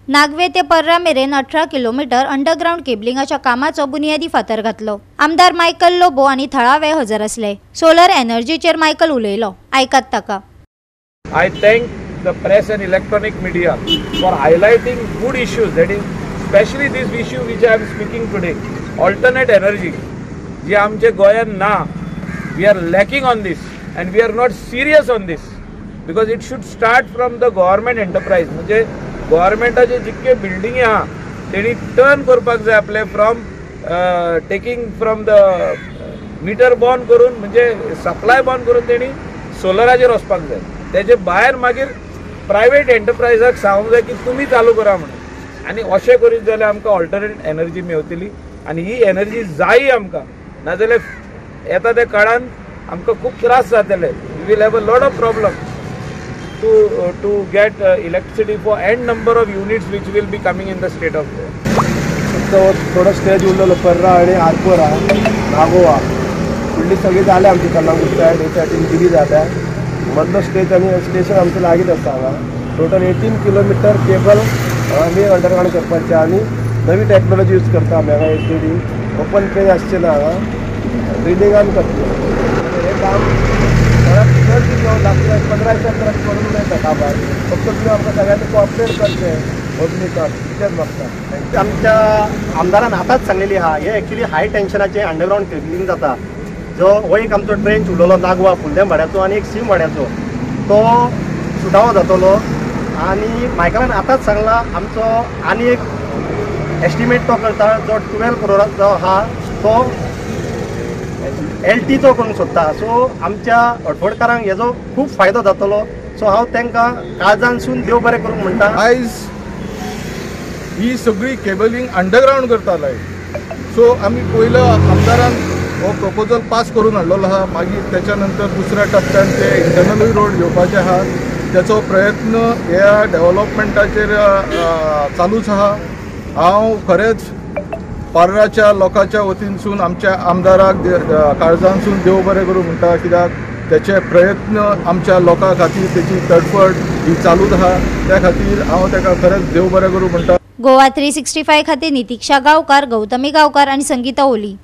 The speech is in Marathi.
नागवे ते पर्रा मेरेन 18 किलोमीटर अंडरग्राउंड केबलिंगाच्या कामाचो बुनियादी फातर घातलो। आमदार मायकल लोबो आणि थळावे हजर असले। सोलर एनर्जीचेर मायकल उलयलो, आयकात ताका। I thank the press and electronic media for highlighting good issues, that is especially this issue which I am speaking today, alternate energy जे आमचे गोयान ना, we are lacking on this and we are not serious on this because it should start from the government enterprise. म्हणजे गव्हर्मेंटाचे जितके बिल्डिंग आहा तेणी टर्न करपाक जाय आपले from taking from the meter बॉन करून म्हणजे सप्लाय बॉन करून तेणी सोलराचेर वचपाक जाय। तेजे भायर मागीर प्रायवेट एंटरप्राइजाक सांगूंक जाय की तुमी चालू करा म्हणून, आनी अशें करीत जाल्यार आमकां ऑल्टरनेट एनर्जी मेवतली आनी ही एनर्जी जायी आमकां, नाजाल्यार येता त्या काळान आमकां खूब त्रास जातले। We will have a lot of problem to get electricity for n number of units which will be coming in the state of Goa. तो थोडा स्टेज उरलेलो पर्रा आणि आरपोरा नागोवा फुडली सगळी जाले आमची कल्लांगूट सायड हे सायडीन दिली जाता। मदलो स्टेशन आमचं लागीत आसा हांगा। टोटल 18 किलोमीटर केबल आमी अंडरग्राउंड करपाचें आनी नवी टॅक्नॉलॉजी यूज करता आमी हांगा। एचडीडी ओपन पेज आसचे ना हांगा, ड्रिलिंगान करतले हे काम। 15 करून येता कामार, फक्त तुम्ही आमकां सगळ्यांनी कोऑपरेट करचें पब्लिकाक, कितेंच मागता। आमच्या आमदारान आतांच सांगलेली आहा हे एक्चुअली हाय टेन्शनाचे अंडरग्राउंड केबलिंग जाता। जो हो एक आमचो ट्रेन उरलेलो नागवा फुडल्या भाड्याचो आणि एक सीम भाड्याचो तो सुटावो जातलो। आणि मायकलान आतांच सांगला आमचो आनी एक एस्टिमेट तो करता जो 12 करोडाचो आहा तो LT करूंक सोदता। सो आमच्या अडफोडकारांक हेजो खूब फायदो जातलो। सो हांव तांकां काळजानसून देव बरें करूंक म्हणटा। आयज ही सगळी केबलिंग अंडरग्राउंड करताले, सो आमी पयलो आमदारान हो प्रपोजल पास करून हाडलेलो आहा। मागीर त्याच्या नंतर दुसऱ्या टप्प्यान ते इंटरनल रोड घेवपाचे आहा, त्याचो प्रयत्न ह्या डेव्हलपमेंटाचेर चालूच आहा। हांव खरेंच पर्राच्या लोकांच्या वतीनसून आमच्या आमदाराक काळजानसून देव बरें करूं म्हणटा, कित्याक त्याचे प्रयत्न आमच्या लोकां खातीर तेची तडफड ही चालूच आहा। त्या खातीर हांव ताका खरेंच देव बरें करूं म्हणटा। गोवा 365 खातीर नितीक्षा गांवकार, गौतमी गांवकार आणि संगीता ओली।